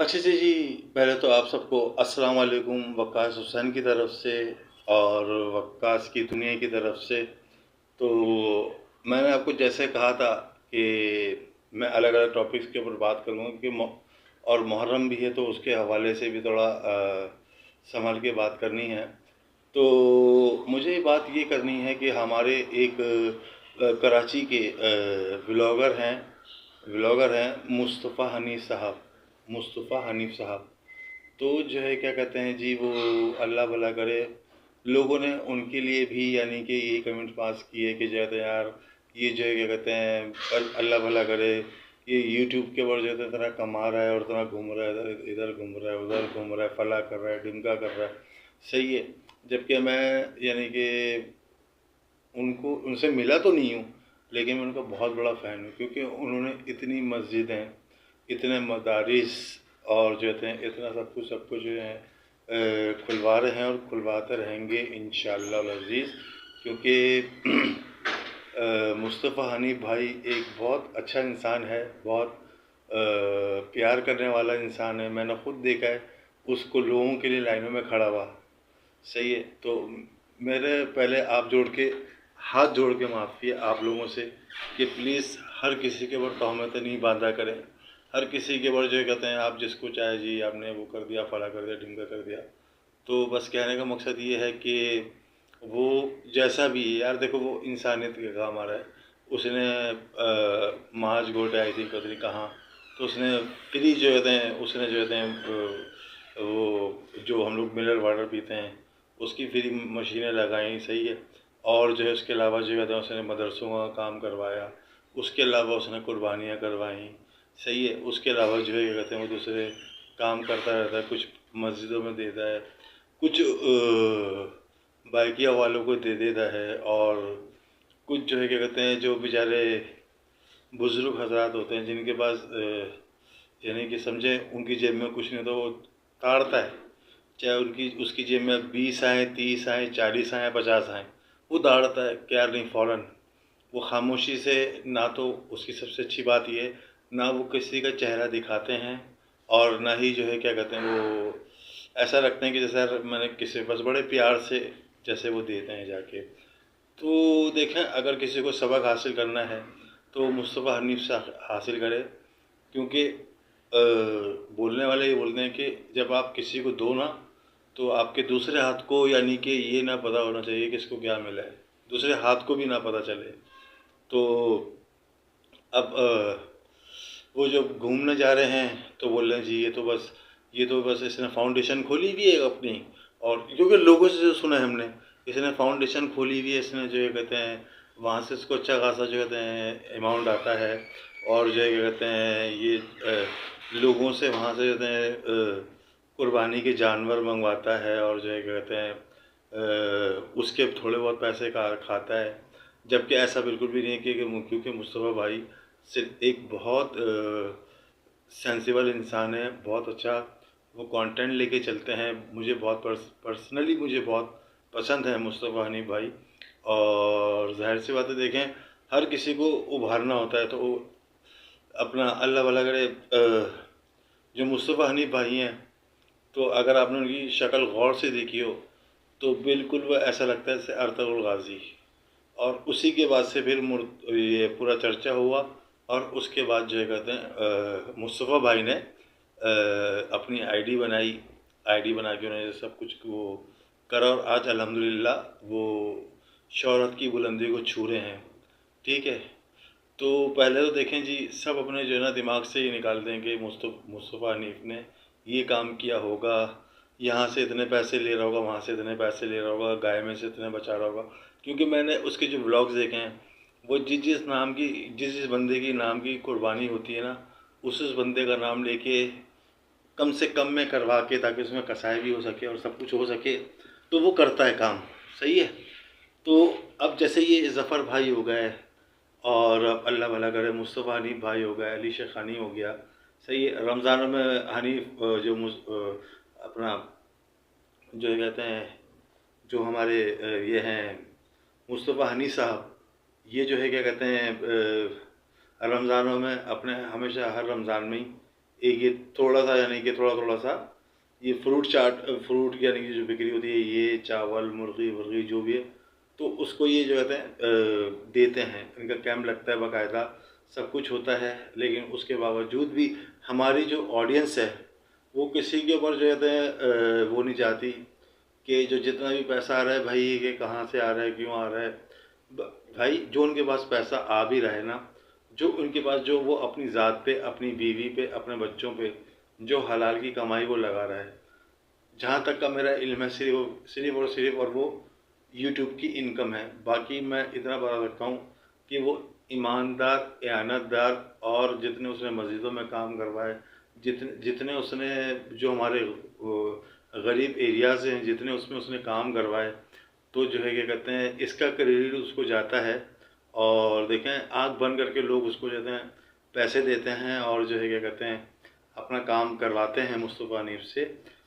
अच्छे से जी। पहले तो आप सबको अस्सलाम वालेकुम वक्कास हुसैन की तरफ से और वक्कास की दुनिया की तरफ से। तो मैंने आपको जैसे कहा था कि मैं अलग अलग टॉपिक्स के ऊपर बात करूँगा कि और मुहर्रम भी है तो उसके हवाले से भी थोड़ा संभल के बात करनी है। तो मुझे बात ये करनी है कि हमारे एक कराची के ब्लॉगर हैं मुस्तफ़ा हनीफ़ साहब। तो जो है क्या कहते हैं जी, वो अल्लाह भला करे, लोगों ने उनके लिए भी यानी कि ये कमेंट पास किए कि जो है यार ये जो है क्या कहते हैं अल्लाह भला करे, ये यूट्यूब के ऊपर जो है इतना कमा रहा है और इतना घूम रहा है, इधर इधर घूम रहा है, उधर घूम रहा है, फला कर रहा है, ढिमका कर रहा है। सही है। जबकि मैं यानी कि उनको उनसे मिला तो नहीं हूँ, लेकिन मैं उनका बहुत बड़ा फ़ैन हूँ क्योंकि उन्होंने इतनी मस्जिदें, इतने मदारिस और जो हैं इतना सब कुछ जो है खुलवा रहे हैं और खुलवाते रहेंगे इंशाअल्लाह अज़ीज़। क्योंकि मुस्तफ़ा हनीफ़ भाई एक बहुत अच्छा इंसान है, बहुत प्यार करने वाला इंसान है। मैंने ख़ुद देखा है उसको लोगों के लिए लाइनों में खड़ा हुआ। सही है। तो मेरे पहले आप जोड़ के हाथ जोड़ के माफ़ी है आप लोगों से कि प्लीज़ हर किसी के ऊपर तहमत नहीं बांधा करें। हर किसी के ऊपर जो कहते हैं आप जिसको चाहे जी आपने वो कर दिया, फला कर दिया, ढिमका कर दिया। तो बस कहने का मकसद ये है कि वो जैसा भी है यार, देखो वो इंसानियत का काम आ रहा है। उसने महाज घोटे आई थी पता नहीं कहाँ, तो उसने फ्री जो कहते हैं उसने जो कहते हैं वो जो हम लोग मिनरल वाटर पीते हैं उसकी फ्री मशीनें लगाई। सही है। और जो है उसके अलावा जो कहते हैं उसने मदरसों का काम करवाया, उसके अलावा उसने कुर्बानियाँ करवाई। सही है। उसके अलावा जो है क्या कहते हैं वो दूसरे काम करता रहता है, कुछ मस्जिदों में देता है, कुछ बाइकिया वालों को दे देता है, और कुछ जो है क्या कहते हैं जो बेचारे बुज़ुर्ग हजरात होते हैं जिनके पास यानी कि समझे उनकी जेब में कुछ नहीं तो वो ताड़ता है। चाहे उनकी उसकी जेब में 20 आए, 30 आए, 40 आए, 50 आए, वो दाड़ता है कि यार नहीं, फ़ौरन वो खामोशी से। ना तो उसकी सबसे अच्छी बात ये, ना वो किसी का चेहरा दिखाते हैं और ना ही जो है क्या कहते हैं वो ऐसा रखते हैं कि जैसे यार मैंने किसी बस बड़े प्यार से जैसे वो देते हैं जाके। तो देखें, अगर किसी को सबक हासिल करना है तो मुस्तफ़ा हनीफ़ से हासिल करे। क्योंकि बोलने वाले ये बोलते हैं कि जब आप किसी को दो ना, तो आपके दूसरे हाथ को यानी कि ये ना पता होना चाहिए कि इसको क्या मिला है, दूसरे हाथ को भी ना पता चले। तो अब वो जब घूमने जा रहे हैं तो बोल रहे हैं जी ये तो बस इसने फाउंडेशन खोली हुई है अपनी। और क्योंकि लोगों से जो सुना है हमने, इसने फाउंडेशन खोली हुई है, इसने जो है कहते हैं वहाँ से इसको अच्छा खासा जो कहते हैं अमाउंट आता है। और जो है क्या कहते हैं ये लोगों से वहाँ से कहते हैं कुर्बानी के जानवर मंगवाता है और जो है क्या कहते हैं उसके थोड़े बहुत पैसे का खाता है। जबकि ऐसा बिल्कुल भी नहीं है क्योंकि मुस्तफ़ा भाई सिर्फ एक बहुत सेंसिबल इंसान है, बहुत अच्छा वो कंटेंट लेके चलते हैं। मुझे बहुत पर्सनली मुझे बहुत पसंद है मुस्तफ़ा हनीफ़ भाई। और ज़ाहिर सी बात है, देखें हर किसी को उभारना होता है तो वो अपना अल्लाह भला करे। जो मुस्तफ़ा हनीफ़ भाई हैं, तो अगर आपने उनकी शक्ल गौर से देखी हो तो बिल्कुल वो ऐसा लगता है जैसे अर्तुग़रुल गाज़ी। और उसी के बाद से फिर ये पूरा चर्चा हुआ, और उसके बाद जो है कहते हैं मुस्तफ़ा भाई ने अपनी आईडी बनाई। आईडी बना के उन्होंने सब कुछ वो करा और आज अल्हम्दुलिल्लाह वो शोहरत की बुलंदी को छू रहे हैं। ठीक है। तो पहले तो देखें जी, सब अपने जो है ना दिमाग से ही निकालते हैं कि मुस्तफ़ा हनीफ़ ने ये काम किया होगा, यहाँ से इतने पैसे ले रहा होगा, वहाँ से इतने पैसे ले रहा होगा, गाय में से इतने बचा रहा होगा। क्योंकि मैंने उसके जो व्लॉग्स देखे हैं, वो जिस बंदे की नाम की कुर्बानी होती है ना, उस बंदे का नाम लेके कम से कम में करवा के, ताकि उसमें कसाई भी हो सके और सब कुछ हो सके, तो वो करता है काम। सही है। तो अब जैसे ये ज़फ़र भाई हो गए, और अब अल्लाह भला करे मुस्तफ़ा हनीफ़ भाई हो गए, अली शेख़ हनी हो गया। सही है। रमज़ानों में हनीफ़ अपना जो ये कहते हैं जो हमारे ये हैं मुस्तफ़ा हनी साहब, ये जो है क्या कहते हैं रमज़ानों में अपने हमेशा हर रमज़ान में ही एक ये थोड़ा सा यानी कि थोड़ा थोड़ा सा ये फ्रूट चाट, फ्रूट यानी कि जो बिक्री होती है, ये चावल मुर्गी वर्गी जो भी है, तो उसको ये जो कहते हैं देते हैं। इनका कैंप लगता है बाकायदा, सब कुछ होता है। लेकिन उसके बावजूद भी हमारी जो ऑडियंस है वो किसी के ऊपर जो कहते हैं वो नहीं चाहती कि जो जितना भी पैसा आ रहा है भाई, कि कहाँ से आ रहा है, क्यों आ रहा है। भाई जो उनके पास पैसा आ भी रहा है ना, जो उनके पास जो वो अपनी ज़ात पे, अपनी बीवी पे, अपने बच्चों पे जो हलाल की कमाई वो लगा रहा है, जहाँ तक का मेरा इल्म है, सिर्फ और वो यूट्यूब की इनकम है। बाकी मैं इतना बता सकता हूँ कि वो ईमानदार, एयानतदार, और जितने उसने मस्जिदों में काम करवाए, जितने जितने उसने जो हमारे गरीब एरियाज़ हैं, जितने उसमें उसने काम करवाए, तो जो है क्या कहते हैं, इसका क्रेडिट उसको जाता है। और देखें, आँख बंद करके लोग उसको जो हैं पैसे देते हैं और जो है क्या कहते हैं अपना काम करवाते हैं मुस्तफ़ा हनीफ से।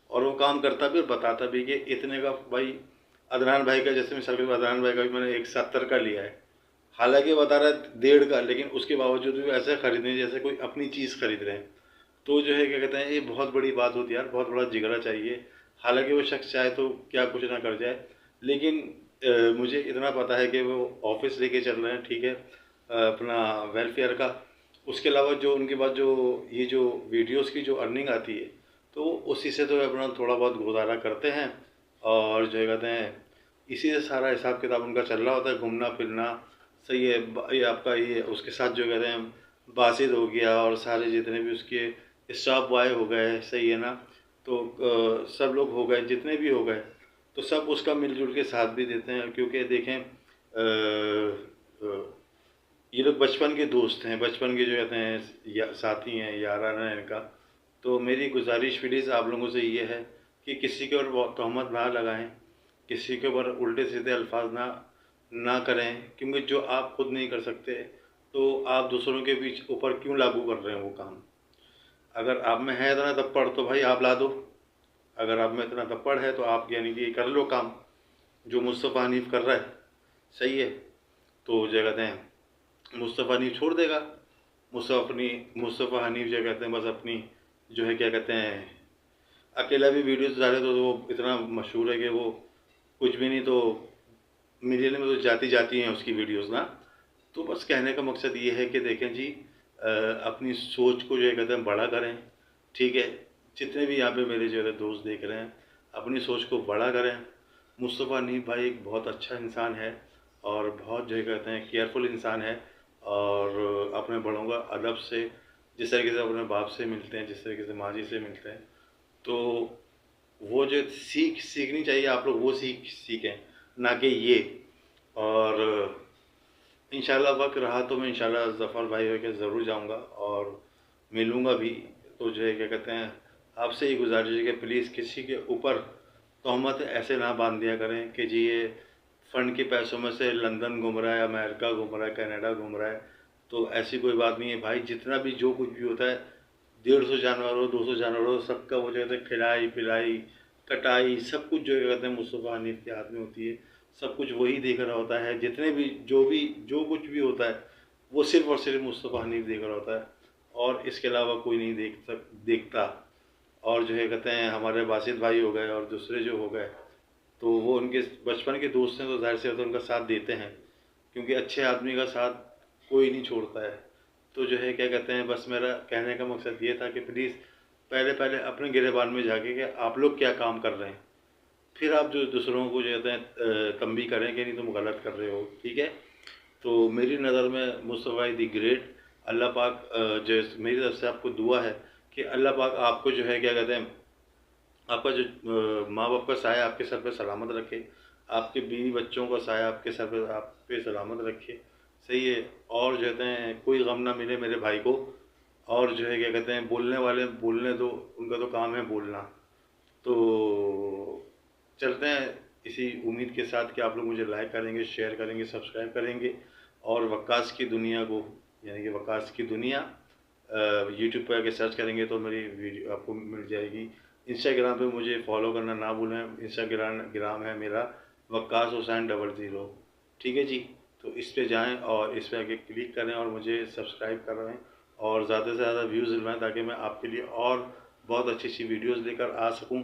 और वो काम करता भी और बताता भी कि इतने का भाई। अदनान भाई का जैसे मिसाल के तौर पर अदनान भाई का भी मैंने 170 का लिया है, हालांकि बता रहा है 1.5 का, लेकिन उसके बावजूद भी ऐसे खरीदने जैसे कोई अपनी चीज़ खरीद रहे हैं। तो जो है क्या कहते हैं, ये बहुत बड़ी बात होती है यार, बहुत बड़ा जिगरा चाहिए। हालांकि वो शख्स चाहे तो क्या कुछ ना कर जाए, लेकिन मुझे इतना पता है कि वो ऑफिस लेके चल रहे हैं, ठीक है, अपना वेलफेयर का। उसके अलावा जो उनके पास जो ये जो वीडियोस की जो अर्निंग आती है, तो उसी से तो अपना थोड़ा बहुत गुजारा करते हैं। और जो है कहते हैं इसी से सारा हिसाब किताब उनका चल रहा होता है, घूमना फिरना। सही है। ये आपका ये उसके साथ जो कहते हैं बासित हो गया, और सारे जितने भी उसके स्टाफ बॉय हो गए, सही है ना, तो सब लोग हो गए, जितने भी हो गए, तो सब उसका मिलजुल के साथ भी देते हैं। क्योंकि देखें ये लोग बचपन के दोस्त हैं, बचपन के जो कहते हैं साथी हैं, याराना है इनका। तो मेरी गुजारिश प्लीज़ आप लोगों से ये है कि किसी के ऊपर तहमत ना लगाएं, किसी के ऊपर उल्टे सीधे अल्फाज ना करें, क्योंकि जो आप खुद नहीं कर सकते तो आप दूसरों के बीच ऊपर क्यों लागू कर रहे हैं वो काम। अगर आप में है इतना तप्पड़ तो भाई आप ला दो। अगर आप में इतना तप्पड़ है तो आप यानी कि कर लो काम जो मुस्तफ़ा हनीफ कर रहा है, सही है। तो जो कहते हैं मुस्तफ़ा हनीफ छोड़ देगा। मुस्तफ़ा हनीफ जो कहते हैं बस अपनी जो है क्या कहते हैं अकेला भी वीडियोस डाले तो वो इतना मशहूर है कि वो कुछ भी नहीं तो मिलियन में तो जाती जाती हैं उसकी वीडियोस ना। तो बस कहने का मकसद ये है कि देखें जी, अपनी सोच को जो है कहते हैं बड़ा करें, ठीक है। जितने भी यहाँ पे मेरे जो है दोस्त देख रहे हैं, अपनी सोच को बड़ा करें। मुस्तफ़ा हनीफ भाई एक बहुत अच्छा इंसान है, और बहुत जो है कहते हैं केयरफुल इंसान है। और अपने बड़ों का अदब से, जिस तरीके से अपने बाप से मिलते हैं, जिस तरीके से माँ जी से मिलते हैं, तो वो जो सीखनी चाहिए आप लोग वो सीखें, ना कि ये। और इंशाल्लाह वक्त रहा तो मैं इंशाल्लाह ज़फ़र भाई के ज़रूर जाऊंगा और मिलूंगा भी। तो जो है क्या कहते हैं आपसे ये गुजारिश है कि प्लीज़ किसी के ऊपर तहमत ऐसे ना बांध दिया करें कि जी ये फ़ंड के पैसों में से लंदन घूम रहा है, अमेरिका घूम रहा है, कनाडा घूम रहा है। तो ऐसी कोई बात नहीं है भाई, जितना भी जो कुछ भी होता है, 150 जानवर हो, 200 जानवर हो, सबका वो जो कहते हैं खिलाई पिलाई कटाई सब कुछ जो कहते हैं मुस्तफ़ा हनीफ के हाथ में होती है। सब कुछ वही देख रहा होता है, जितने भी जो कुछ भी होता है वो सिर्फ़ और सिर्फ मुस्तफ़ा हनीफ देख रहा होता है, और इसके अलावा कोई नहीं देखता। और जो है कहते हैं हमारे बासित भाई हो गए और दूसरे जो हो गए, तो वो उनके बचपन के दोस्त हैं, तो ज़ाहिर सी बात है उनका साथ देते हैं, क्योंकि अच्छे आदमी का साथ कोई नहीं छोड़ता है। तो जो है क्या कहते हैं बस मेरा कहने का मकसद ये था कि प्लीज़ पहले पहले अपने गिरेबान में जाके कि आप लोग क्या काम कर रहे हैं, फिर आप जो दूसरों को जो कहते हैं तंबी करें कि नहीं तुम गलत कर रहे हो, ठीक है। तो मेरी नज़र में मुस्तफ़ा दी ग्रेट। अल्लाह पाक जो मेरी तरफ से आपको दुआ है कि अल्लाह पाक आपको जो है क्या कहते हैं आपका जो माँ बाप का साया आपके सर पे सलामत रखे, आपके बीवी बच्चों का साया आपके सर पे आप पे सलामत रखे, सही है। और जो कहते हैं कोई गम ना मिले मेरे भाई को। और जो है क्या कहते हैं बोलने वाले बोलने दो, उनका तो काम है बोलना। तो चलते हैं इसी उम्मीद के साथ कि आप लोग मुझे लाइक करेंगे, शेयर करेंगे, सब्सक्राइब करेंगे, और वक्कास की दुनिया को, यानी कि वक्कास की दुनिया यूट्यूब पर आके सर्च करेंगे तो मेरी वीडियो आपको मिल जाएगी। इंस्टाग्राम पे मुझे फॉलो करना ना भूलें, इंस्टाग्राम है मेरा वक्कास हुसैन 00, ठीक है जी। तो इस पे जाएं और इस पे आके क्लिक करें और मुझे सब्सक्राइब करें और ज़्यादा से ज़्यादा व्यूज़ दिलवाएँ ताकि मैं आपके लिए और बहुत अच्छी अच्छी वीडियोज़ लेकर आ सकूँ।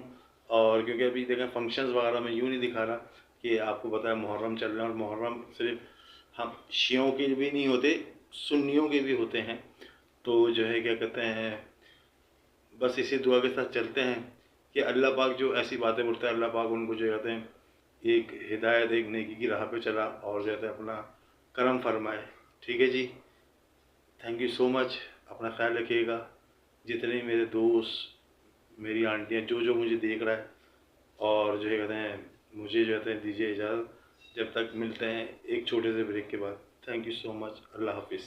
और क्योंकि अभी देखें फंक्शंस वगैरह में यूँ नहीं दिखा रहा कि आपको पता है मुहर्रम चल रहे हैं, और मुहर्रम सिर्फ हम शियों के भी नहीं होते, सुन्नियों के भी होते हैं। तो जो है क्या कहते हैं, बस इसी दुआ के साथ चलते हैं कि अल्लाह पाक जो ऐसी बातें बोलते हैं, अल्लाह पाक उनको जो कहते हैं एक हिदायत, एक नेकी की राह पे चला और जो कहते हैं अपना करम फरमाए। ठीक है जी, थैंक यू सो मच। अपना ख्याल रखिएगा। जितने मेरे दोस्त, मेरी आंटियाँ, जो जो मुझे देख रहा है, और जो है कहते हैं मुझे जो कहते हैं दीजिए इजाज़त। जब तक मिलते हैं एक छोटे से ब्रेक के बाद। Thank you so much. अल्लाह हाफिज़।